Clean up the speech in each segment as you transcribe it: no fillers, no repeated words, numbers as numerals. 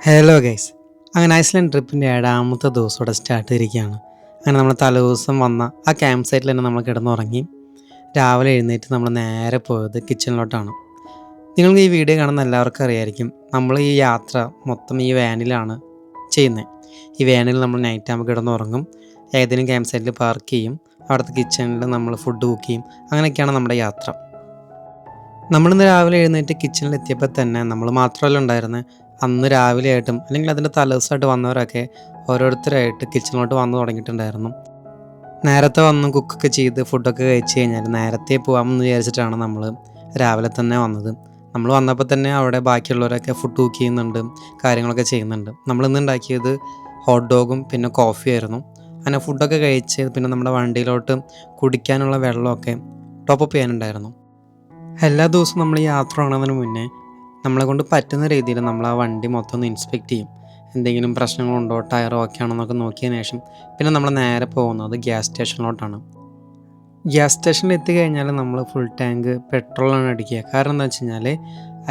Hello guys, അങ്ങനെ Iceland ട്രിപ്പിൻ്റെ ഏഴാമത്തെ ദിവസം ഇവിടെ സ്റ്റാർട്ട് ചെയ്തിരിക്കുകയാണ്. അങ്ങനെ നമ്മൾ തലേദിവസം വന്ന ആ ക്യാമ്പ് സൈറ്റിൽ തന്നെ നമ്മൾ കിടന്നുറങ്ങി. രാവിലെ എഴുന്നേറ്റ് നമ്മൾ നേരെ പോയത് കിച്ചണിലോട്ടാണ്. നിങ്ങൾക്ക് ഈ വീഡിയോ കാണുന്ന എല്ലാവർക്കും അറിയായിരിക്കും, നമ്മൾ ഈ യാത്ര മൊത്തം ഈ വാനിലാണ് ചെയ്യുന്നത്. ഈ വാനിൽ നമ്മൾ നൈറ്റ് ആകുമ്പോൾ കിടന്നുറങ്ങും, ഏതെങ്കിലും ക്യാമ്പ് സൈറ്റിൽ പാർക്ക് ചെയ്യും, അവിടുത്തെ കിച്ചണിൽ നമ്മൾ ഫുഡ് കുക്ക് ചെയ്യും. അങ്ങനെയൊക്കെയാണ് നമ്മുടെ യാത്ര. നമ്മളിന്ന് രാവിലെ എഴുന്നേറ്റ് കിച്ചണിൽ എത്തിയപ്പോൾ തന്നെ നമ്മൾ മാത്രമല്ല ഉണ്ടായിരുന്നത്. അന്ന് രാവിലെ ആയിട്ടും അല്ലെങ്കിൽ അതിൻ്റെ തലേദിവസമായിട്ട് വന്നവരൊക്കെ ഓരോരുത്തരായിട്ട് കിച്ചണിലോട്ട് വന്നു തുടങ്ങിയിട്ടുണ്ടായിരുന്നു. നേരത്തെ വന്ന് കുക്കൊക്കെ ചെയ്ത് ഫുഡൊക്കെ കഴിച്ച് കഴിഞ്ഞാൽ നേരത്തെ പോകാമെന്ന് വിചാരിച്ചിട്ടാണ് നമ്മൾ രാവിലെ തന്നെ വന്നത്. നമ്മൾ വന്നപ്പോൾ തന്നെ അവിടെ ബാക്കിയുള്ളവരൊക്കെ ഫുഡ് കുക്ക് ചെയ്യുന്നുണ്ട്, കാര്യങ്ങളൊക്കെ ചെയ്യുന്നുണ്ട്. നമ്മളിന്ന് ഉണ്ടാക്കിയത് ഹോട്ട് ഡോഗും പിന്നെ കോഫിയായിരുന്നു. അങ്ങനെ ഫുഡൊക്കെ കഴിച്ച് പിന്നെ നമ്മുടെ വണ്ടിയിലോട്ട് കുടിക്കാനുള്ള വെള്ളമൊക്കെ ടോപ്പപ്പ് ചെയ്യാനുണ്ടായിരുന്നു. എല്ലാ ദിവസവും നമ്മൾ ഈ യാത്ര തുടങ്ങുന്നതിന് മുന്നേ നമ്മളെ കൊണ്ട് പറ്റുന്ന രീതിയിൽ നമ്മൾ ആ വണ്ടി മൊത്തം ഒന്ന് ഇൻസ്പെക്ട് ചെയ്യും. എന്തെങ്കിലും പ്രശ്നങ്ങളുണ്ടോ, ടയർ ഓക്കെ ആണോ എന്നൊക്കെ നോക്കിയതിന് ശേഷം പിന്നെ നമ്മൾ നേരെ പോകുന്നത് ഗ്യാസ് സ്റ്റേഷനിലോട്ടാണ്. ഗ്യാസ് സ്റ്റേഷനിൽ എത്തിക്കഴിഞ്ഞാൽ നമ്മൾ ഫുൾ ടാങ്ക് പെട്രോളാണ് അടിക്കുക. കാരണം എന്താ വെച്ച് കഴിഞ്ഞാൽ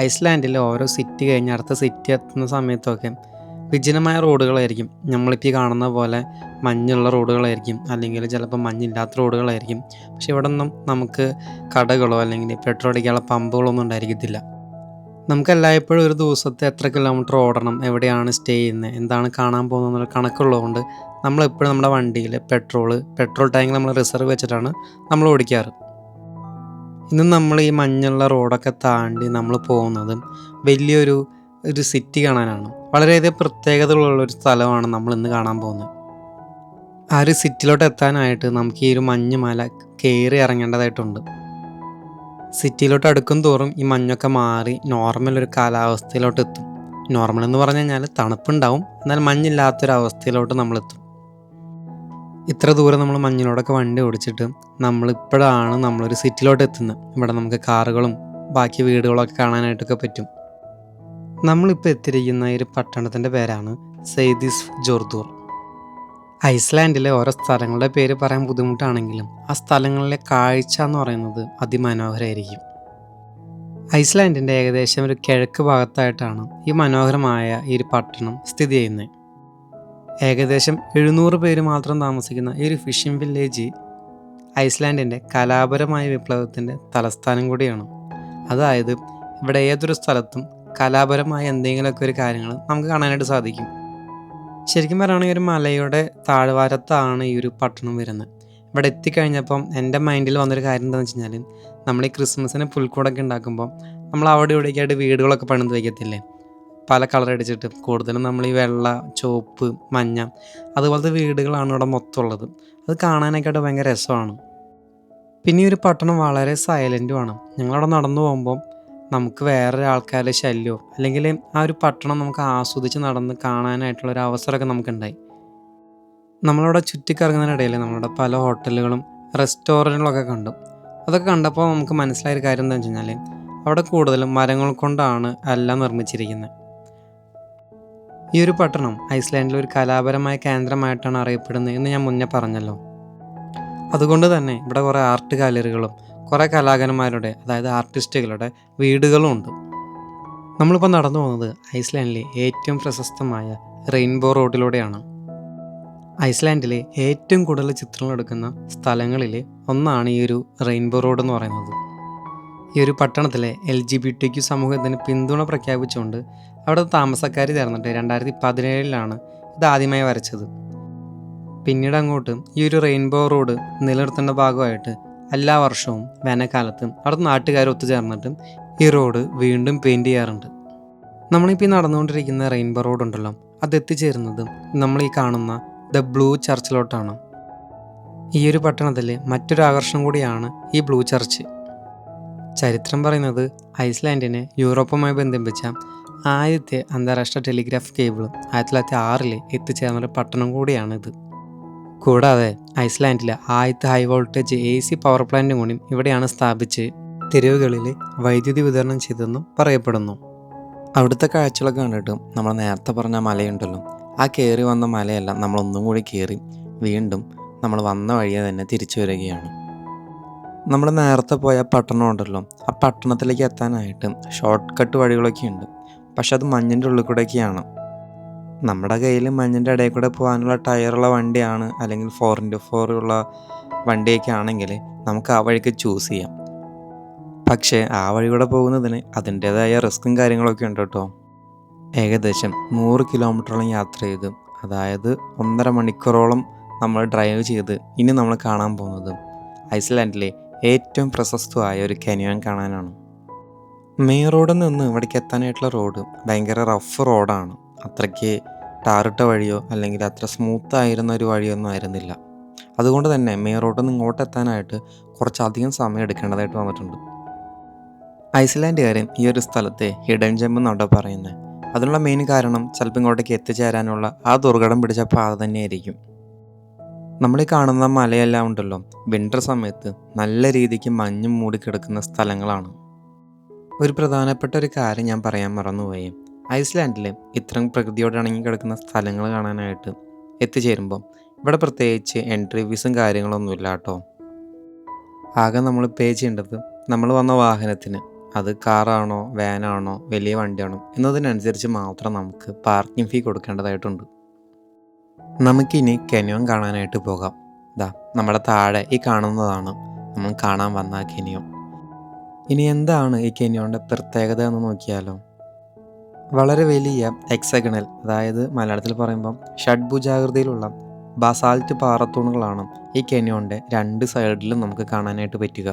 ഐസ്ലാൻഡിൽ ഓരോ സിറ്റി കഴിഞ്ഞ് അടുത്ത സിറ്റി എത്തുന്ന സമയത്തൊക്കെ വിജനമായ റോഡുകളായിരിക്കും. നമ്മളിപ്പോൾ ഈ കാണുന്ന പോലെ മഞ്ഞുള്ള റോഡുകളായിരിക്കും, അല്ലെങ്കിൽ ചിലപ്പോൾ മഞ്ഞില്ലാത്ത റോഡുകളായിരിക്കും. പക്ഷെ ഇവിടെ ഒന്നും നമുക്ക് കടകളോ അല്ലെങ്കിൽ പെട്രോൾ അടിക്കാനുള്ള പമ്പുകളോ ഒന്നും ഉണ്ടായിരിക്കത്തില്ല. നമുക്ക് എല്ലായ്പ്പോഴും ഒരു ദിവസത്തെ എത്ര കിലോമീറ്റർ ഓടണം, എവിടെയാണ് സ്റ്റേ ചെയ്യുന്നത്, എന്താണ് കാണാൻ പോകുന്നത് എന്നുള്ള കണക്കുള്ളതുകൊണ്ട് നമ്മളെപ്പോഴും നമ്മുടെ വണ്ടിയിൽ പെട്രോൾ ടാങ്ക് നമ്മൾ റിസർവ് വെച്ചിട്ടാണ് നമ്മൾ ഓടിക്കാറ്. ഇന്ന് നമ്മൾ ഈ മഞ്ഞുള്ള റോഡൊക്കെ താണ്ടി നമ്മൾ പോകുന്നത് വലിയൊരു സിറ്റി കാണാനാണ്. വളരെയധികം പ്രത്യേകതകളുള്ളൊരു സ്ഥലമാണ് നമ്മൾ ഇന്ന് കാണാൻ പോകുന്നത്. ആ ഒരു സിറ്റിയിലോട്ട് എത്താനായിട്ട് നമുക്ക് ഈ ഒരു മഞ്ഞ് മല കയറി ഇറങ്ങേണ്ടതായിട്ടുണ്ട്. സിറ്റിയിലോട്ട് അടുക്കും തോറും ഈ മഞ്ഞൊക്കെ മാറി നോർമൽ ഒരു കാലാവസ്ഥയിലോട്ട് എത്തും. നോർമൽ എന്ന് പറഞ്ഞു കഴിഞ്ഞാൽ തണുപ്പുണ്ടാവും, എന്നാൽ മഞ്ഞില്ലാത്തൊരവസ്ഥയിലോട്ട് നമ്മളെത്തും. ഇത്ര ദൂരം നമ്മൾ മഞ്ഞിലോടൊക്കെ വണ്ടി ഓടിച്ചിട്ട് നമ്മളിപ്പോഴാണ് നമ്മളൊരു സിറ്റിയിലോട്ട് എത്തുന്നത്. ഇവിടെ നമുക്ക് കാറുകളും ബാക്കി വീടുകളൊക്കെ കാണാനായിട്ടൊക്കെ പറ്റും. നമ്മളിപ്പോൾ എത്തിയിരിക്കുന്ന ഈ ഒരു പട്ടണത്തിൻ്റെ പേരാണ് സെയ്ദിസ് ജോർദൂർ. ഐസ്ലാൻഡിലെ ഓരോ സ്ഥലങ്ങളുടെ പേര് പറയാൻ ബുദ്ധിമുട്ടാണെങ്കിലും ആ സ്ഥലങ്ങളിലെ കാഴ്ച എന്ന് പറയുന്നത് അതിമനോഹരമായിരിക്കും. ഐസ്ലാൻഡിൻ്റെ ഏകദേശം ഒരു കിഴക്ക് ഭാഗത്തായിട്ടാണ് ഈ മനോഹരമായ ഈ ഒരു പട്ടണം സ്ഥിതി ചെയ്യുന്നത്. ഏകദേശം 700 പേര് മാത്രം താമസിക്കുന്ന ഈ ഒരു ഫിഷിംഗ് വില്ലേജ് ഐസ്ലാൻഡിൻ്റെ കലാപരമായ വിപ്ലവത്തിൻ്റെ തലസ്ഥാനം കൂടിയാണ്. അതായത് ഇവിടെ ഏതൊരു സ്ഥലത്തും കലാപരമായ എന്തെങ്കിലുമൊക്കെ ഒരു കാര്യങ്ങൾ നമുക്ക് കാണാനായിട്ട് സാധിക്കും. ശരിക്കും പറയുകയാണെങ്കിൽ ഒരു മലയുടെ താഴ്വാരത്താണ് ഈ ഒരു പട്ടണം വരുന്നത്. ഇവിടെ എത്തിക്കഴിഞ്ഞപ്പം എൻ്റെ മൈൻഡിൽ വന്നൊരു കാര്യം എന്താണെന്ന് വെച്ച് കഴിഞ്ഞാൽ, നമ്മൾ ഈ ക്രിസ്മസിന് പുൽക്കൂടൊക്കെ ഉണ്ടാക്കുമ്പോൾ നമ്മൾ അവിടെ ഇവിടേക്കായിട്ട് വീടുകളൊക്കെ പണിത് വയ്ക്കത്തില്ലേ, പല കളർ അടിച്ചിട്ട്. കൂടുതലും നമ്മൾ ഈ വെള്ള, ചുവപ്പ്, മഞ്ഞ അതുപോലത്തെ വീടുകളാണ് ഇവിടെ മൊത്തം ഉള്ളത്. അത് കാണാനൊക്കെയായിട്ട് ഭയങ്കര രസമാണ്. പിന്നെ ഈ ഒരു പട്ടണം വളരെ സൈലൻറ്റുമാണ്. ഞങ്ങളവിടെ നടന്നു പോകുമ്പോൾ നമുക്ക് വേറെ ആൾക്കാരുടെ ശല്യമോ അല്ലെങ്കിൽ ആ ഒരു പട്ടണം നമുക്ക് ആസ്വദിച്ച് നടന്ന് കാണാനായിട്ടുള്ളൊരു അവസരമൊക്കെ നമുക്കുണ്ടായി. നമ്മളവിടെ ചുറ്റിക്കറങ്ങുന്നതിനിടയിൽ നമ്മളുടെ പല ഹോട്ടലുകളും റെസ്റ്റോറൻറ്റുകളൊക്കെ കണ്ടു. അതൊക്കെ കണ്ടപ്പോൾ നമുക്ക് മനസ്സിലായൊരു കാര്യം എന്താണെന്ന് വെച്ച് കഴിഞ്ഞാൽ, അവിടെ കൂടുതലും മരങ്ങൾ കൊണ്ടാണ് എല്ലാം നിർമ്മിച്ചിരിക്കുന്നത്. ഈ ഒരു പട്ടണം ഐസ്ലാൻഡിലെ ഒരു കലാപരമായ കേന്ദ്രമായിട്ടാണ് അറിയപ്പെടുന്നത് എന്ന് ഞാൻ മുന്നേ പറഞ്ഞല്ലോ. അതുകൊണ്ട് തന്നെ ഇവിടെ കുറേ ആർട്ട് ഗാലറികളും കുറേ കലാകാരന്മാരുടെ, അതായത് ആർട്ടിസ്റ്റുകളുടെ വീടുകളും ഉണ്ട്. നമ്മളിപ്പോൾ നടന്നു പോകുന്നത് ഐസ്ലാൻഡിലെ ഏറ്റവും പ്രശസ്തമായ റെയിൻബോ റോഡിലൂടെയാണ്. ഐസ്ലാൻഡിലെ ഏറ്റവും കൂടുതൽ ചിത്രങ്ങൾ എടുക്കുന്ന സ്ഥലങ്ങളിൽ ഒന്നാണ് ഈ ഒരു റെയിൻബോ റോഡ് എന്ന് പറയുന്നത്. ഈ ഒരു പട്ടണത്തിലെ LGBTQ സമൂഹത്തിന് പിന്തുണ പ്രഖ്യാപിച്ചുകൊണ്ട് അവിടെ താമസക്കാർ ചേർന്നിട്ട് 2017 ഇത് ആദ്യമായി വരച്ചത്. പിന്നീട് അങ്ങോട്ട് ഈ ഒരു റെയിൻബോ റോഡ് നിലനിർത്തേണ്ട ഭാഗമായിട്ട് എല്ലാ വർഷവും വേനൽക്കാലത്ത് അവിടുത്തെ നാട്ടുകാർ ഒത്തുചേർന്നിട്ട് ഈ റോഡ് വീണ്ടും പെയിൻറ് ചെയ്യാറുണ്ട്. നമ്മളിപ്പോൾ ഈ നടന്നുകൊണ്ടിരിക്കുന്ന റെയിൻബോ റോഡ് ഉണ്ടല്ലോ, അത് എത്തിച്ചേരുന്നത് നമ്മൾ ഈ കാണുന്ന ദ ബ്ലൂ ചർച്ചിലോട്ടാണ്. ഈ ഒരു പട്ടണത്തിൽ മറ്റൊരു ആകർഷണം കൂടിയാണ് ഈ ബ്ലൂ ചർച്ച്. ചരിത്രം പറയുന്നത് ഐസ്ലാൻഡിനെ യൂറോപ്പുമായി ബന്ധിപ്പിച്ച ആദ്യത്തെ അന്താരാഷ്ട്ര ടെലിഗ്രാഫ് കേബിൾ 1906 എത്തിച്ചേർന്നൊരു പട്ടണം കൂടിയാണിത്. കൂടാതെ ഐസ്ലാൻഡിലെ ആദ്യത്തെ ഹൈ വോൾട്ടേജ് AC പവർ പ്ലാന്റും കൂടി ഇവിടെയാണ് സ്ഥാപിച്ച് തെരുവുകളിൽ വൈദ്യുതി വിതരണം ചെയ്തെന്നും പറയപ്പെടുന്നു. അവിടുത്തെ കാഴ്ചകളൊക്കെ കണ്ടിട്ടും നമ്മൾ നേരത്തെ പറഞ്ഞ മലയുണ്ടല്ലോ, ആ കയറി വന്ന മലയെല്ലാം നമ്മളൊന്നും കൂടി കയറി വീണ്ടും നമ്മൾ വന്ന വഴിയെ തന്നെ തിരിച്ചു വരികയാണ്. നമ്മൾ നേരത്തെ പോയ പട്ടണം ഉണ്ടല്ലോ, ആ പട്ടണത്തിലേക്ക് എത്താനായിട്ട് ഷോർട്ട് കട്ട് വഴികളൊക്കെ ഉണ്ട്. പക്ഷെ അത് മഞ്ഞിൻ്റെ ഉള്ളിൽ കൂടെയൊക്കെയാണ്. നമ്മുടെ കയ്യിൽ മഞ്ഞിൻ്റെ ഇടയിൽ കൂടെ പോകാനുള്ള ടയറുള്ള വണ്ടിയാണ് അല്ലെങ്കിൽ 4x4 ഉള്ള വണ്ടിയൊക്കെ ആണെങ്കിൽ നമുക്ക് ആ വഴിക്ക് ചൂസ് ചെയ്യാം. പക്ഷേ ആ വഴി കൂടെ പോകുന്നതിന് അതിൻ്റേതായ റിസ്ക്കും കാര്യങ്ങളൊക്കെ ഉണ്ട് കേട്ടോ. ഏകദേശം 100 കിലോമീറ്ററോളം യാത്ര ചെയ്ത്, അതായത് 1.5 മണിക്കൂറോളം നമ്മൾ ഡ്രൈവ് ചെയ്ത് ഇനി നമ്മൾ കാണാൻ പോകുന്നത് ഐസ്ലാൻഡിലെ ഏറ്റവും പ്രശസ്തമായ ഒരു കാനിയോൺ കാണാനാണ്. മെയിൻ റോഡിൽ നിന്ന് ഇവിടേക്ക് എത്താനായിട്ടുള്ള റോഡ് ഭയങ്കര റഫ് റോഡാണ്. അത്രയ്ക്ക് ടാറിട്ട വഴിയോ അല്ലെങ്കിൽ അത്ര സ്മൂത്തായിരുന്ന ഒരു വഴിയൊന്നും ആയിരുന്നില്ല. അതുകൊണ്ട് തന്നെ മെയിൻ റോഡിൽ നിന്ന് ഇങ്ങോട്ട് എത്താനായിട്ട് കുറച്ചധികം സമയം എടുക്കേണ്ടതായിട്ട് വന്നിട്ടുണ്ട്. ഐസ്ലാൻഡുകാർ ഈ ഒരു സ്ഥലത്തെ ഹിഡൻ ജെം എന്നാണ് പറയുന്നത്. അതിനുള്ള മെയിൻ കാരണം ചിലപ്പോൾ ഇങ്ങോട്ടേക്ക് എത്തിച്ചേരാനുള്ള ആ ദുർഘടം പിടിച്ച പാത തന്നെയായിരിക്കും. നമ്മൾ ഈ കാണുന്ന മലയെല്ലാം ഉണ്ടല്ലോ, വിൻ്റർ സമയത്ത് നല്ല രീതിക്ക് മഞ്ഞും മൂടിക്കിടക്കുന്ന സ്ഥലങ്ങളാണ്. ഒരു പ്രധാനപ്പെട്ട ഒരു കാര്യം ഞാൻ പറയാൻ മറന്നുപോയി. ഐസ്ലാൻഡിൽ ഇത്തരം പ്രകൃതിയോട് ഇണങ്ങി കിടക്കുന്ന സ്ഥലങ്ങൾ കാണാനായിട്ട് എത്തിച്ചേരുമ്പോൾ ഇവിടെ പ്രത്യേകിച്ച് എൻട്രി ഫീസും കാര്യങ്ങളൊന്നുമില്ല കേട്ടോ. ആകെ നമ്മൾ പേ ചെയ്യേണ്ടത് നമ്മൾ വന്ന വാഹനത്തിന്, അത് കാറാണോ വാനാണോ വലിയ വണ്ടിയാണോ എന്നതിനനുസരിച്ച് മാത്രം നമുക്ക് പാർക്കിംഗ് ഫീ കൊടുക്കേണ്ടതായിട്ടുണ്ട്. നമുക്കിനി കെനിയോൺ കാണാനായിട്ട് പോകാം. ദാ നമ്മുടെ താഴെ ഈ കാണുന്നതാണ് നമ്മൾ കാണാൻ വന്ന കെനിയോൺ. ഇനി എന്താണ് ഈ കെനിയോണിൻ്റെ പ്രത്യേകത എന്ന് നോക്കിയാലോ. വളരെ വലിയ ഹെക്സഗണൽ, അതായത് മലയാളത്തിൽ പറയുമ്പം ഷഡ്ഭുജാകൃതിയിലുള്ള ബസാൾട്ട് പാറത്തൂണുകളാണ് ഈ കെനിയോണിൻ്റെ 2 സൈഡിലും നമുക്ക് കാണാനായിട്ട് പറ്റുക.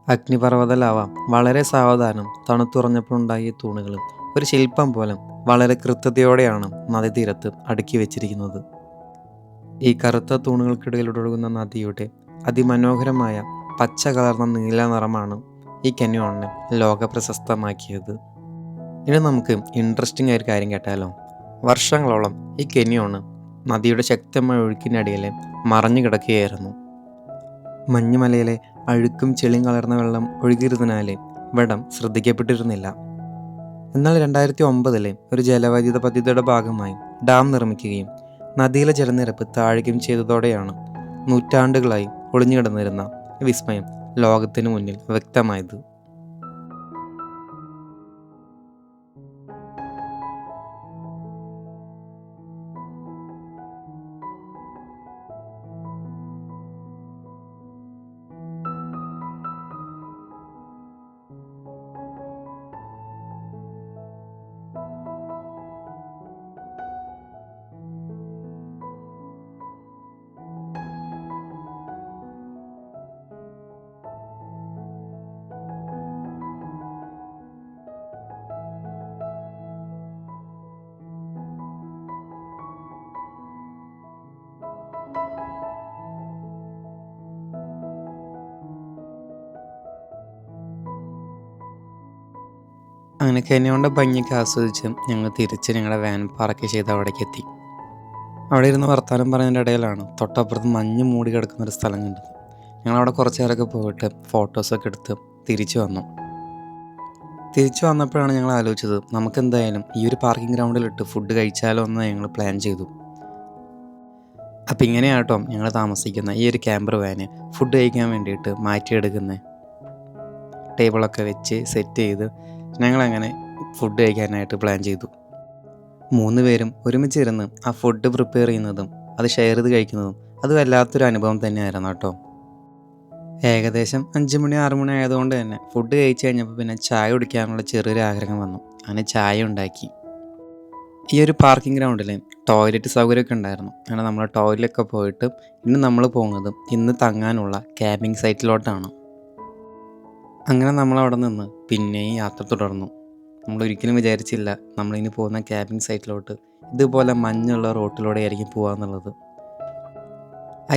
അഗ്നിപർവ്വത ലാവ വളരെ സാവധാനം തണുത്തുറഞ്ഞപ്പോഴുണ്ടായ തൂണുകൾ ഒരു ശില്പം പോലെ വളരെ കൃത്യതയോടെയാണ് നദീതീരത്ത് അടുക്കി വെച്ചിരിക്കുന്നത്. ഈ കറുത്ത തൂണുകൾക്കിടയിലൂടെ ഒഴുകുന്ന നദിയുടെ അതിമനോഹരമായ പച്ച കലർന്ന നീല നിറമാണ് ഈ കെനിയോണിനെ ലോക പ്രശസ്തമാക്കിയത്. ഇനി നമുക്ക് ഇൻട്രസ്റ്റിംഗ് ആയ ഒരു കാര്യം കേട്ടാലോ. വർഷങ്ങളോളം ഈ കെനിയോണ് നദിയുടെ ശക്തമായ ഒഴുക്കിനടിയിൽ മറഞ്ഞു കിടക്കുകയായിരുന്നു. മഞ്ഞുമലയിലെ അഴുക്കും ചെളിയും കലർന്ന വെള്ളം ഒഴുകിയിരുന്നതിനാൽ ഇവിടം ശ്രദ്ധിക്കപ്പെട്ടിരുന്നില്ല. എന്നാൽ 2009 ഒരു ജലവൈദ്യുത പദ്ധതിയുടെ ഭാഗമായി ഡാം നിർമ്മിക്കുകയും നദിയിലെ ജലനിരപ്പ് താഴുകയും ചെയ്തതോടെയാണ് നൂറ്റാണ്ടുകളായി ഒളിഞ്ഞുകിടന്നിരുന്ന വിസ്മയം ലോകത്തിനു മുന്നിൽ വ്യക്തമായത്. അങ്ങനെ കെനിയോണിൻ്റെ ഭംഗിയൊക്കെ ആസ്വദിച്ച് ഞങ്ങൾ തിരിച്ച് ഞങ്ങളുടെ വാൻ പാർക്ക് ചെയ്ത് അവിടേക്ക് എത്തി. അവിടെ ഇരുന്ന് വർത്താനം പറയുന്നതിൻ്റെ ഇടയിലാണ് തൊട്ടപ്പുറത്ത് മഞ്ഞ് മൂടി കിടക്കുന്നൊരു സ്ഥലം കണ്ടത്. ഞങ്ങളവിടെ കുറച്ച് നേരമൊക്കെ പോയിട്ട് ഫോട്ടോസൊക്കെ എടുത്ത് തിരിച്ചു വന്നപ്പോഴാണ് ഞങ്ങൾ ആലോചിച്ചത് നമുക്കെന്തായാലും ഈ ഒരു പാർക്കിംഗ് ഗ്രൗണ്ടിലിട്ട് ഫുഡ് കഴിച്ചാലോ എന്ന് ഞങ്ങൾ പ്ലാൻ ചെയ്തു. അപ്പം ഇങ്ങനെയാട്ടോ ഞങ്ങൾ താമസിക്കുന്ന ഈ ഒരു ക്യാമ്പർ വാന് ഫുഡ് കഴിക്കാൻ വേണ്ടിയിട്ട് മാറ്റിയെടുക്കുന്നത്. ടേബിളൊക്കെ വെച്ച് സെറ്റ് ചെയ്ത് ഞങ്ങളങ്ങനെ ഫുഡ് കഴിക്കാനായിട്ട് പ്ലാൻ ചെയ്തു. 3 പേരും ഒരുമിച്ചിരുന്ന് ആ ഫുഡ് പ്രിപ്പയർ ചെയ്യുന്നതും അത് ഷെയർ ചെയ്ത് കഴിക്കുന്നതും അത് വല്ലാത്തൊരു അനുഭവം തന്നെയായിരുന്നു കേട്ടോ. ഏകദേശം 5 മണി 6 മണി ആയതുകൊണ്ട് തന്നെ ഫുഡ് കഴിച്ച് കഴിഞ്ഞപ്പോൾ പിന്നെ ചായ കുടിക്കാനുള്ള ചെറിയൊരു ആഗ്രഹം വന്നു. അങ്ങനെ ചായ ഉണ്ടാക്കി. ഈ ഒരു പാർക്കിംഗ് ഗ്രൗണ്ടിൽ ടോയ്ലറ്റ് സൗകര്യമൊക്കെ ഉണ്ടായിരുന്നു. അങ്ങനെ നമ്മൾ ടോയ്ലറ്റൊക്കെ പോയിട്ട് ഇന്ന് നമ്മൾ പോകുന്നത് ഇന്ന് തങ്ങാനുള്ള ക്യാമ്പിംഗ് സൈറ്റിലോട്ടാണ്. അങ്ങനെ നമ്മളവിടെ നിന്ന് പിന്നെയും യാത്ര തുടർന്നു. നമ്മളൊരിക്കലും വിചാരിച്ചില്ല നമ്മളിനി പോകുന്ന ക്യാമ്പിംഗ് സൈറ്റിലോട്ട് ഇതുപോലെ മഞ്ഞുള്ള റോട്ടിലൂടെ ആയിരിക്കും പോകാമെന്നുള്ളത്.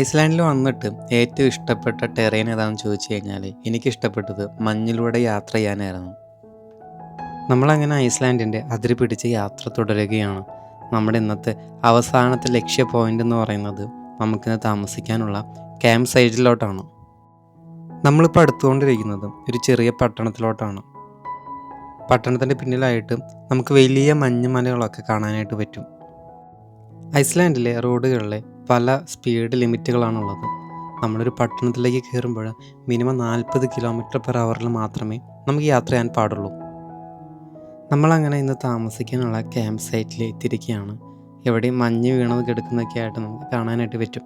ഐസ്ലാൻഡിൽ വന്നിട്ട് ഏറ്റവും ഇഷ്ടപ്പെട്ട ടെറൈൻ ഏതാണെന്ന് ചോദിച്ചു കഴിഞ്ഞാൽ എനിക്കിഷ്ടപ്പെട്ടത് മഞ്ഞിലൂടെ യാത്ര ചെയ്യാനായിരുന്നു. നമ്മളങ്ങനെ ഐസ്ലാൻഡിൻ്റെ അതിര് പിടിച്ച് യാത്ര തുടരുകയാണ്. നമ്മുടെ ഇന്നത്തെ അവസാനത്തെ ലക്ഷ്യ പോയിൻ്റ് എന്ന് പറയുന്നത് നമുക്കിന്ന് താമസിക്കാനുള്ള ക്യാമ്പ് സൈറ്റിലോട്ടാണ്. നമ്മളിപ്പോൾ അടുത്തുകൊണ്ടിരിക്കുന്നത് ഒരു ചെറിയ പട്ടണത്തിലോട്ടാണ്. പട്ടണത്തിൻ്റെ പിന്നിലായിട്ട് നമുക്ക് വലിയ മഞ്ഞുമലകളൊക്കെ കാണാനായിട്ട് പറ്റും. ഐസ്ലാൻഡിലെ റോഡുകളിലെ പല സ്പീഡ് ലിമിറ്റുകളാണുള്ളത്. നമ്മളൊരു പട്ടണത്തിലേക്ക് കയറുമ്പോൾ മിനിമം 40 km/h മാത്രമേ നമുക്ക് യാത്ര ചെയ്യാൻ പാടുള്ളൂ. നമ്മളങ്ങനെ ഇന്ന് താമസിക്കാനുള്ള ക്യാമ്പ് സൈറ്റിൽ എത്തിയിരിക്കുകയാണ്. എവിടെയും മഞ്ഞ് വീണത് കിടക്കുന്നൊക്കെ ആയിട്ട് നമുക്ക് കാണാനായിട്ട് പറ്റും.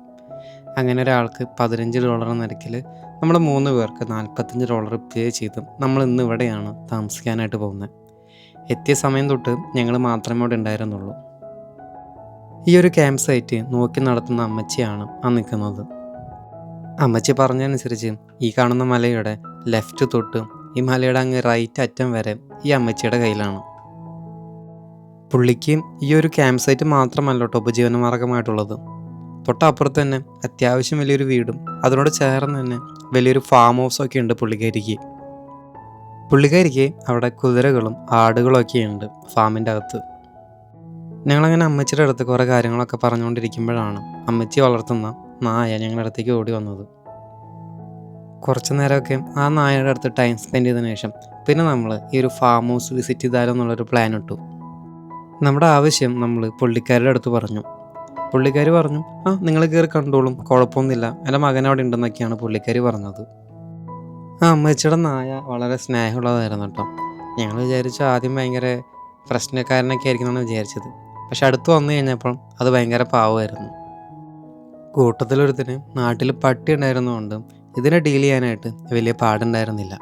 അങ്ങനെ ഒരാൾക്ക് $15 നിരക്കിൽ നമ്മൾ 3 പേർക്ക് $45 പേ ചെയ്ത് നമ്മൾ ഇന്ന് ഇവിടെയാണ് താമസിക്കാനായിട്ട് പോകുന്നത്. എത്തിയ സമയം തൊട്ട് ഞങ്ങൾ മാത്രമേ ഇവിടെ ഉണ്ടായിരുന്നുള്ളൂ. ഈ ഒരു ക്യാമ്പ് സൈറ്റ് നോക്കി നടത്തുന്ന അമ്മച്ചിയാണ് ആ നിൽക്കുന്നത്. അമ്മച്ചി പറഞ്ഞതനുസരിച്ച് ഈ കാണുന്ന മലയുടെ ലെഫ്റ്റ് തൊട്ട് ഈ മലയുടെ അങ്ങ് റൈറ്റ് അറ്റം വരെ ഈ അമ്മച്ചിയുടെ കയ്യിലാണ്. പുള്ളിക്ക് ഈ ഒരു ക്യാമ്പ് സൈറ്റ് മാത്രമല്ല കേട്ടോ ഉപജീവനമാർഗമായിട്ടുള്ളത്. തൊട്ടപ്പുറത്ത് തന്നെ അത്യാവശ്യം വലിയൊരു വീടും അതിനോട് ചേർന്ന് തന്നെ വലിയൊരു ഫാം ഹൗസൊക്കെ ഉണ്ട് പുള്ളിക്കാരിക്ക് അവിടെ കുതിരകളും ആടുകളും ഒക്കെ ഉണ്ട് ഫാമിൻ്റെ അകത്ത്. ഞങ്ങളങ്ങനെ അമ്മച്ചിയുടെ അടുത്ത് കുറേ കാര്യങ്ങളൊക്കെ പറഞ്ഞുകൊണ്ടിരിക്കുമ്പോഴാണ് അമ്മച്ചി വളർത്തുന്ന നായ ഞങ്ങളുടെ അടുത്തേക്ക് ഓടി വന്നത്. കുറച്ച് നേരമൊക്കെ ആ നായയുടെ അടുത്ത് ടൈം സ്പെൻഡ് ചെയ്തതിനു ശേഷം പിന്നെ നമ്മൾ ഈ ഒരു ഫാം ഹൗസ് വിസിറ്റ് ചെയ്താലോ എന്നുള്ളൊരു പ്ലാൻ ഇട്ടു. നമ്മുടെ ആവശ്യം നമ്മൾ പുള്ളിക്കാരുടെ അടുത്ത് പറഞ്ഞു. പുള്ളിക്കാരി പറഞ്ഞു, നിങ്ങൾ കയറി കണ്ടോളും, കുഴപ്പമൊന്നുമില്ല, എൻ്റെ മകൻ അവിടെ ഉണ്ടെന്നൊക്കെയാണ് പുള്ളിക്കാരി പറഞ്ഞത്. ആ അമ്മച്ചിയുടെ നായ വളരെ സ്നേഹമുള്ളതായിരുന്നു കേട്ടോ. ഞങ്ങൾ വിചാരിച്ചു ആദ്യം ഭയങ്കര പ്രശ്നക്കാരനൊക്കെ ആയിരിക്കുമെന്നാണ് വിചാരിച്ചത്. പക്ഷെ അടുത്ത് വന്നു കഴിഞ്ഞപ്പോൾ അത് ഭയങ്കര പാവമായിരുന്നു. കൂട്ടത്തിലൊരുത്തിന് നാട്ടിൽ പട്ടി ഉണ്ടായിരുന്നതുകൊണ്ട് ഇതിനെ ഡീൽ ചെയ്യാനായിട്ട് വലിയ പാടുണ്ടായിരുന്നില്ല.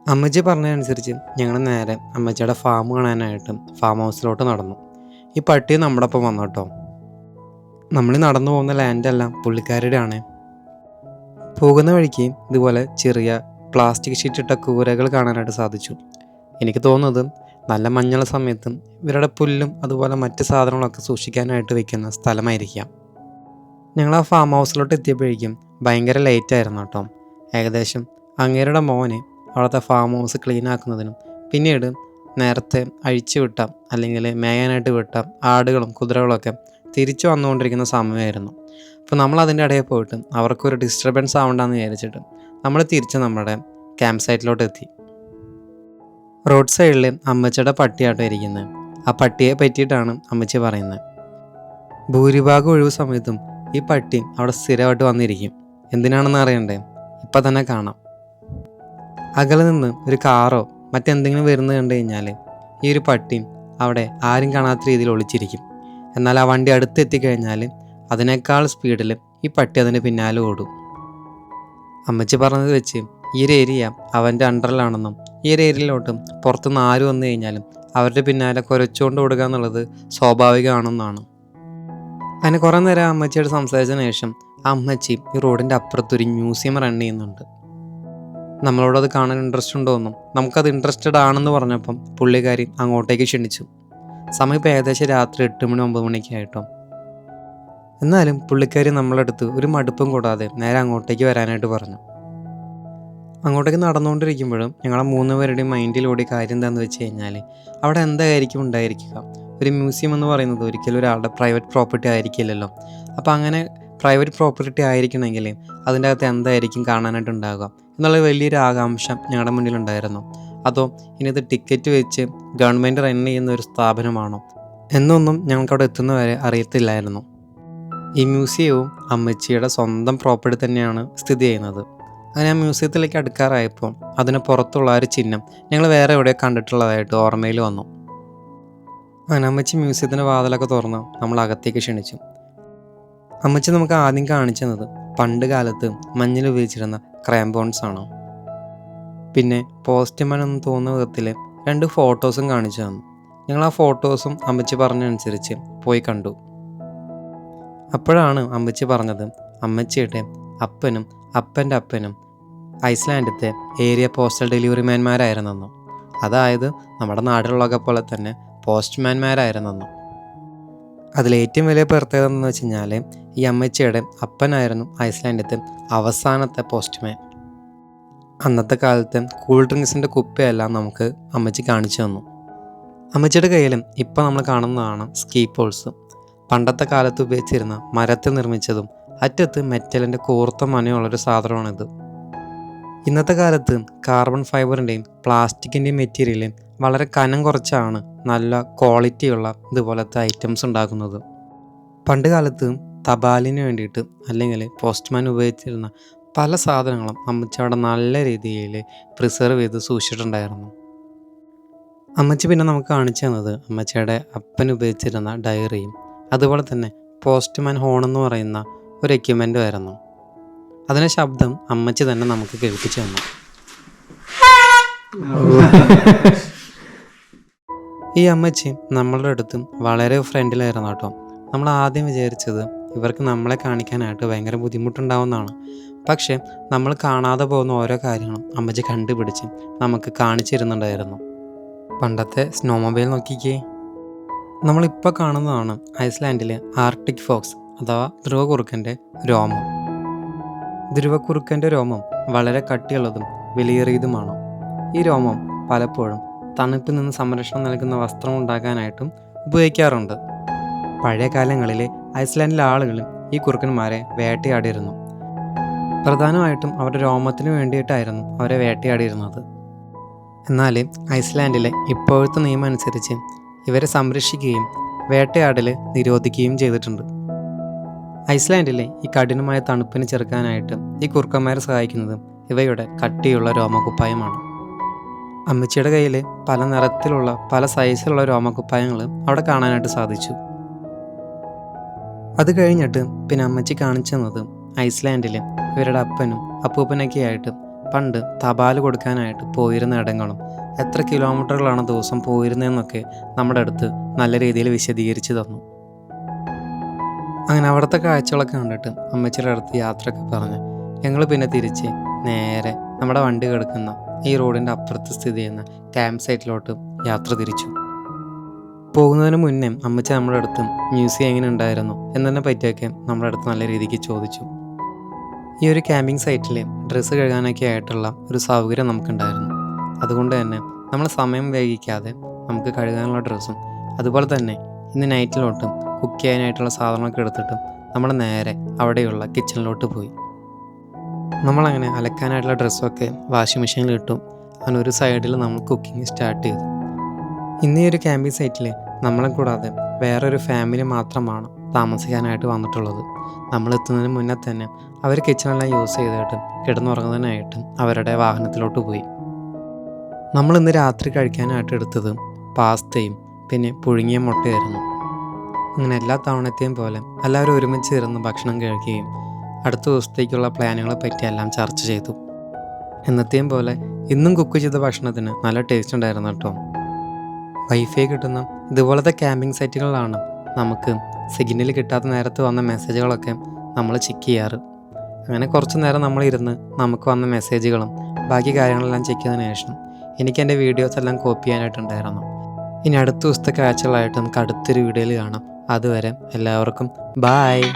അമ്മച്ചി പറഞ്ഞതനുസരിച്ച് ഞങ്ങൾ നേരെ അമ്മച്ചിയുടെ ഫാം കാണാനായിട്ട് ഫാം ഹൗസിലോട്ട് നടന്നു. ഈ പട്ടി നമ്മുടെ ഒപ്പം വന്നു കേട്ടോ. നമ്മൾ നടന്നു പോകുന്ന ലാൻഡെല്ലാം പുള്ളിക്കാരുടെ ആണ്. പോകുന്ന വഴിക്ക് ഇതുപോലെ ചെറിയ പ്ലാസ്റ്റിക് ഷീറ്റ് ഇട്ട കൂരകൾ കാണാനായിട്ട് സാധിച്ചു. എനിക്ക് തോന്നുന്നത് നല്ല മഞ്ഞുള്ള സമയത്തും ഇവരുടെ പുല്ലും അതുപോലെ മറ്റ് സാധനങ്ങളൊക്കെ സൂക്ഷിക്കാനായിട്ട് വെക്കുന്ന സ്ഥലമായിരിക്കാം. ഞങ്ങൾ ആ ഫാം ഹൗസിലോട്ട് എത്തിയപ്പോഴേക്കും ഭയങ്കര ലേറ്റ് ആയിരുന്നു കേട്ടോ. ഏകദേശം അങ്ങേരുടെ മോനെ അവിടുത്തെ ഫാം ഹൗസ് ക്ലീൻ ആക്കുന്നതിനും പിന്നീട് നേരത്തെ അഴിച്ചു വിട്ട അല്ലെങ്കിൽ മേയാനായിട്ട് വിട്ട ആടുകളും കുതിരകളൊക്കെ തിരിച്ചു വന്നുകൊണ്ടിരിക്കുന്ന സമയമായിരുന്നു. അപ്പോൾ നമ്മൾ അതിൻ്റെ ഇടയിൽ പോയിട്ട് അവർക്കൊരു ഡിസ്റ്റർബൻസ് ആവണ്ടെന്ന് വിചാരിച്ചിട്ട് നമ്മൾ തിരിച്ച് നമ്മുടെ ക്യാമ്പ് സൈറ്റിലോട്ട് എത്തി. റോഡ് സൈഡിൽ അമ്മച്ചിയുടെ പട്ടിയാട്ടോ ഇരിക്കുന്നത്. ആ പട്ടിയെ പറ്റിയിട്ടാണ് അമ്മച്ചി പറയുന്നത്. ഭൂരിഭാഗം ഒഴിവ് സമയത്തും ഈ പട്ടി അവിടെ സ്ഥിരമായിട്ട് വന്നിരിക്കും. എന്തിനാണെന്ന് അറിയണ്ടേ? ഇപ്പം തന്നെ കാണാം. അകലെ നിന്ന് ഒരു കാറോ മറ്റെന്തെങ്കിലും വരുന്നത് കണ്ടു കഴിഞ്ഞാൽ ഈ ഒരു പട്ടിയും അവിടെ ആരും കാണാത്ത രീതിയിൽ ഒളിച്ചിരിക്കും. എന്നാൽ ആ വണ്ടി അടുത്തെത്തിക്കഴിഞ്ഞാൽ അതിനേക്കാൾ സ്പീഡിൽ ഈ പട്ടി അതിൻ്റെ പിന്നാലെ ഓടും. അമ്മച്ചി പറഞ്ഞത് വെച്ച് ഈ ഒരു ഏരിയ അവൻ്റെ അണ്ടറിലാണെന്നും ഈ ഒരു ഏരിയയിലോട്ടും പുറത്തുനിന്ന് ആര് വന്നു കഴിഞ്ഞാലും അവരുടെ പിന്നാലെ കുരച്ചുകൊണ്ട് ഓടുക എന്നുള്ളത് സ്വാഭാവികമാണെന്നാണ്. അതിന് കുറേ നേരം അമ്മച്ചിയോട് സംസാരിച്ചതിന് ശേഷം അമ്മച്ചി ഈ റോഡിൻ്റെ അപ്പുറത്തൊരു മ്യൂസിയം റൺ ചെയ്യുന്നുണ്ട്. നമ്മളോടത് കാണാൻ ഇൻട്രസ്റ്റ് ഉണ്ടോയെന്നും നമുക്കത് ഇൻട്രസ്റ്റഡ് ആണെന്ന് പറഞ്ഞപ്പം പുള്ളിക്കാരി അങ്ങോട്ടേക്ക് ക്ഷണിച്ചു. സമയം ഇപ്പോൾ ഏകദേശം രാത്രി 8 മണി 9 മണിക്ക് ആയിട്ടോ. എന്നാലും പുള്ളിക്കാരി നമ്മളെ അടുത്ത് ഒരു മടുപ്പും കൂടാതെ നേരെ അങ്ങോട്ടേക്ക് വരാനായിട്ട് പറഞ്ഞു. അങ്ങോട്ടേക്ക് നടന്നുകൊണ്ടിരിക്കുമ്പോഴും ഞങ്ങളെ 3 പേരുടെയും മൈൻഡിലൂടെ കാര്യം എന്താണെന്ന് വെച്ച് കഴിഞ്ഞാൽ അവിടെ എന്തായിരിക്കും ഉണ്ടായിരിക്കുക. ഒരു മ്യൂസിയം എന്ന് പറയുന്നത് ഒരിക്കലും ഒരാളുടെ പ്രൈവറ്റ് പ്രോപ്പർട്ടി ആയിരിക്കില്ലല്ലോ. അപ്പോൾ അങ്ങനെ പ്രൈവറ്റ് പ്രോപ്പർട്ടി ആയിരിക്കണമെങ്കിൽ അതിൻ്റെ അകത്ത് എന്തായിരിക്കും കാണാനായിട്ട് ഉണ്ടാകുക എന്നുള്ള വലിയൊരു ആകാംക്ഷ ഞങ്ങളുടെ മുന്നിലുണ്ടായിരുന്നു. അതോ ഇനിയത് ടിക്കറ്റ് വെച്ച് ഗവൺമെൻറ് റൺ ചെയ്യുന്ന ഒരു സ്ഥാപനമാണോ എന്നൊന്നും ഞങ്ങൾക്കവിടെ എത്തുന്നവരെ അറിയത്തില്ലായിരുന്നു. ഈ മ്യൂസിയവും അമ്മച്ചിയുടെ സ്വന്തം പ്രോപ്പർട്ടി തന്നെയാണ് സ്ഥിതി ചെയ്യുന്നത്. അങ്ങനെ ആ മ്യൂസിയത്തിലേക്ക് അടുക്കാറായപ്പോൾ അതിന് പുറത്തുള്ള ഒരു ചിഹ്നം ഞങ്ങൾ വേറെ എവിടെയോ കണ്ടിട്ടുള്ളതായിട്ട് ഓർമ്മയിൽ വന്നു. അങ്ങനെ അമ്മച്ചി മ്യൂസിയത്തിൻ്റെ വാതിലൊക്കെ തുറന്ന് നമ്മൾ അകത്തേക്ക് ക്ഷണിച്ചു. അമ്മച്ചി നമുക്ക് ആദ്യം കാണിച്ചു തന്നത് പണ്ട് കാലത്ത് മഞ്ഞിൽ ഉപയോഗിച്ചിരുന്ന ക്രയോൺസ് ആണ്. പിന്നെ പോസ്റ്റ്മാൻ എന്ന് തോന്നുന്ന വിധത്തിൽ 2 ഫോട്ടോസും കാണിച്ചു തന്നു. ഞങ്ങൾ ആ ഫോട്ടോസും അമ്മച്ചി പറഞ്ഞതനുസരിച്ച് പോയി കണ്ടു. അപ്പോഴാണ് അമ്മച്ചി പറഞ്ഞത് അമ്മച്ചിയുടെ അപ്പനും അപ്പൻ്റെ അപ്പനും ഐസ്ലാൻഡിലത്തെ ഏരിയ പോസ്റ്റൽ ഡെലിവറി മാൻമാരായിരുന്നെന്നു. അതായത് നമ്മുടെ നാട്ടിലുള്ളതൊക്കെ പോലെ തന്നെ പോസ്റ്റ്മാൻമാരായിരുന്നെന്നു. അതിലേറ്റവും വലിയ പ്രത്യേകത എന്ന് വെച്ച് കഴിഞ്ഞാൽ ഈ അമ്മച്ചിയുടെ അപ്പനായിരുന്നു ഐസ്ലാൻഡിലത്തെ അവസാനത്തെ പോസ്റ്റ്മാൻ. അന്നത്തെ കാലത്ത് കൂൾ ഡ്രിങ്ക്സിൻ്റെ കുപ്പയെല്ലാം നമുക്ക് അമ്മച്ചി കാണിച്ചു തന്നു. അമ്മച്ചിയുടെ കയ്യിലും ഇപ്പം നമ്മൾ കാണുന്നതാണ് സ്കീ പോൾസ്. പണ്ടത്തെ കാലത്ത് ഉപയോഗിച്ചിരുന്ന മരത്തിൽ നിർമ്മിച്ചതും അറ്റത്ത് മെറ്റലിൻ്റെ കൂർത്ത മനയുള്ളൊരു സാധനമാണിത്. ഇന്നത്തെ കാലത്ത് കാർബൺ ഫൈബറിൻ്റെയും പ്ലാസ്റ്റിക്കിൻ്റെയും മെറ്റീരിയൽ വളരെ കനം കുറച്ചാണ് നല്ല ക്വാളിറ്റിയുള്ള ഇതുപോലത്തെ ഐറ്റംസ് ഉണ്ടാക്കുന്നത്. പണ്ട് കാലത്ത് തപാലിന് വേണ്ടിയിട്ട് അല്ലെങ്കിൽ പോസ്റ്റ്മാൻ ഉപയോഗിച്ചിരുന്ന പല സാധനങ്ങളും അമ്മച്ചി അവിടെ നല്ല രീതിയിൽ പ്രിസർവ് ചെയ്ത് സൂക്ഷിച്ചിട്ടുണ്ടായിരുന്നു. അമ്മച്ചി പിന്നെ നമുക്ക് കാണിച്ചു തന്നത് അമ്മച്ചിയുടെ അപ്പൻ ഉപയോഗിച്ചിരുന്ന ഡയറിയും അതുപോലെ തന്നെ പോസ്റ്റ്മാൻ ഹോൺ എന്ന് പറയുന്ന ഒരു എക്യുപ്മെൻറ്റും ആയിരുന്നു. അതിൻ്റെ ശബ്ദം അമ്മച്ചി തന്നെ നമുക്ക് കേൾപ്പിച്ചു തന്നു. ഈ അമ്മച്ചി നമ്മളുടെ അടുത്തും വളരെ ഫ്രണ്ട്ലിയായിരുന്നു കേട്ടോ. നമ്മൾ ആദ്യം വിചാരിച്ചത് ഇവർക്ക് നമ്മളെ കാണിക്കാനായിട്ട് ഭയങ്കര ബുദ്ധിമുട്ടുണ്ടാവുന്നതാണ്. പക്ഷേ നമ്മൾ കാണാതെ പോകുന്ന ഓരോ കാര്യങ്ങളും അമ്മച്ചി കണ്ടുപിടിച്ച് നമുക്ക് കാണിച്ചിരുന്നുണ്ടായിരുന്നു. പണ്ടത്തെ സ്നോമൊബൈൽ നോക്കിക്കേ. നമ്മളിപ്പോൾ കാണുന്നതാണ് ഐസ്ലാൻഡിലെ ആർട്ടിക് ഫോക്സ് അഥവാ ധ്രുവകുറുക്കൻ്റെ രോമം. ധ്രുവക്കുറുക്കൻ്റെ രോമം വളരെ കട്ടിയുള്ളതും വിലയേറിയതുമാണ്. ഈ രോമം പലപ്പോഴും തണുപ്പിൽ നിന്ന് സംരക്ഷണം നൽകുന്ന വസ്ത്രം ഉണ്ടാക്കാനായിട്ടും ഉപയോഗിക്കാറുണ്ട്. പഴയ കാലങ്ങളിലെ ഐസ്ലാൻഡിലെ ആളുകളും ഈ കുറുക്കന്മാരെ വേട്ടയാടിയിരുന്നു. പ്രധാനമായിട്ടും അവരുടെ രോമത്തിന് വേണ്ടിയിട്ടായിരുന്നു അവരെ വേട്ടയാടിയിരുന്നത്. എന്നാൽ ഐസ്ലാൻഡിലെ ഇപ്പോഴത്തെ നിയമം അനുസരിച്ച് ഇവരെ സംരക്ഷിക്കുകയും വേട്ടയാടൽ നിരോധിക്കുകയും ചെയ്തിട്ടുണ്ട്. ഐസ്ലാൻഡിലെ ഈ കഠിനമായ തണുപ്പിന് ചെറുക്കാനായിട്ട് ഈ കുറുക്കന്മാരെ സഹായിക്കുന്നത് ഇവയുടെ കട്ടിയുള്ള രോമക്കുപ്പായമാണ്. അമ്മച്ചിയുടെ കയ്യിൽ പല നിറത്തിലുള്ള പല സൈസിലുള്ള രോമക്കുപ്പായങ്ങൾ അവിടെ കാണാനായിട്ട് സാധിച്ചു. അത് കഴിഞ്ഞിട്ട് പിന്നെ അമ്മച്ചി കാണിച്ചു തന്നത് ഐസ്ലാൻഡിൽ ഇവരുടെ അപ്പനും അപ്പൂപ്പനൊക്കെ ആയിട്ട് പണ്ട് തപാല് കൊടുക്കാനായിട്ട് പോയിരുന്ന ഇടങ്ങളും എത്ര കിലോമീറ്ററുകളാണ് ദിവസം പോയിരുന്നതെന്നൊക്കെ നമ്മുടെ അടുത്ത് നല്ല രീതിയിൽ വിശദീകരിച്ച് തന്നു. അങ്ങനെ അവിടുത്തെ കാഴ്ചകളൊക്കെ കണ്ടിട്ട് അമ്മച്ചിയുടെ അടുത്ത് യാത്രയൊക്കെ പറഞ്ഞ് ഞങ്ങൾ പിന്നെ തിരിച്ച് നേരെ നമ്മുടെ വണ്ടി കിടക്കുന്ന ഈ റോഡിൻ്റെ അപ്പുറത്ത് സ്ഥിതി ചെയ്യുന്ന ക്യാമ്പ് സൈറ്റിലോട്ട് യാത്ര തിരിച്ചു. പോകുന്നതിന് മുന്നേ അമ്മച്ചി നമ്മുടെ അടുത്തും മ്യൂസിയം എങ്ങനെ ഉണ്ടായിരുന്നു എന്നതിനെ പറ്റിയൊക്കെ നമ്മുടെ അടുത്ത് നല്ല രീതിക്ക് ചോദിച്ചു. ഈ ഒരു ക്യാമ്പിംഗ് സൈറ്റിൽ ഡ്രസ്സ് കഴുകാനൊക്കെ ആയിട്ടുള്ള ഒരു സൗകര്യം നമുക്കുണ്ടായിരുന്നു. അതുകൊണ്ട് തന്നെ നമ്മൾ സമയം വൈകിക്കാതെ നമുക്ക് കഴുകാനുള്ള ഡ്രസ്സും അതുപോലെ തന്നെ ഇന്ന് നൈറ്റിലോട്ടും കുക്ക് ചെയ്യാനായിട്ടുള്ള സാധനങ്ങളൊക്കെ എടുത്തിട്ടും നമ്മൾ നേരെ അവിടെയുള്ള കിച്ചണിലോട്ട് പോയി. നമ്മളങ്ങനെ അലക്കാനായിട്ടുള്ള ഡ്രസ്സൊക്കെ വാഷിംഗ് മെഷീനിൽ ഇട്ടു. അങ്ങനെ ഒരു സൈഡിൽ നമ്മൾ കുക്കിംഗ് സ്റ്റാർട്ട് ചെയ്തു. ഇന്നീ ഒരു ക്യാമ്പിംഗ് സൈറ്റിൽ നമ്മളെ കൂടാതെ വേറൊരു ഫാമിലി മാത്രമാണ് താമസിക്കാനായിട്ട് വന്നിട്ടുള്ളത്. നമ്മൾ എത്തുന്നതിന് മുന്നേ തന്നെ അവർ കിച്ചണെല്ലാം യൂസ് ചെയ്തിട്ട് കിടന്നുറങ്ങുന്നതിനായിട്ട് അവരുടെ വാഹനത്തിലോട്ട് പോയി. നമ്മൾ ഇന്ന് രാത്രി കഴിക്കാനായിട്ട് എടുത്തത് പാസ്തയും പിന്നെ പുഴുങ്ങിയ മുട്ടയായിരുന്നു. അങ്ങനെ എല്ലാ തവണത്തെയും പോലെ എല്ലാവരും ഒരുമിച്ച് ഇരുന്ന് ഭക്ഷണം കഴിക്കുകയും അടുത്ത ദിവസത്തേക്കുള്ള പ്ലാനുകളെ പറ്റിയെല്ലാം ചർച്ച ചെയ്തു. എന്നത്തെയും പോലെ ഇന്നും കുക്ക് ചെയ്ത ഭക്ഷണത്തിന് നല്ല ടേസ്റ്റ് ഉണ്ടായിരുന്നു കേട്ടോ. വൈഫൈ കിട്ടുന്ന ഇതുപോലത്തെ ക്യാമ്പിംഗ് സൈറ്റുകളിലാണ് നമുക്ക് സിഗ്നൽ കിട്ടാത്ത നേരത്ത് വന്ന മെസ്സേജുകളൊക്കെ നമ്മൾ ചെക്ക് ചെയ്യാറ്. അങ്ങനെ കുറച്ച് നേരം നമ്മളിരുന്ന് നമുക്ക് വന്ന മെസ്സേജുകളും ബാക്കി കാര്യങ്ങളെല്ലാം ചെക്ക് ചെയ്തതിന് ശേഷം എനിക്ക് എൻ്റെ വീഡിയോസ് എല്ലാം കോപ്പി ചെയ്യാനായിട്ടുണ്ടായിരുന്നു. ഇനി അടുത്ത ദിവസത്തെ കാഴ്ചകളായിട്ട് നമുക്ക് അടുത്തൊരു വീഡിയോയിൽ കാണാം. അതുവരെ എല്ലാവർക്കും ബായ്.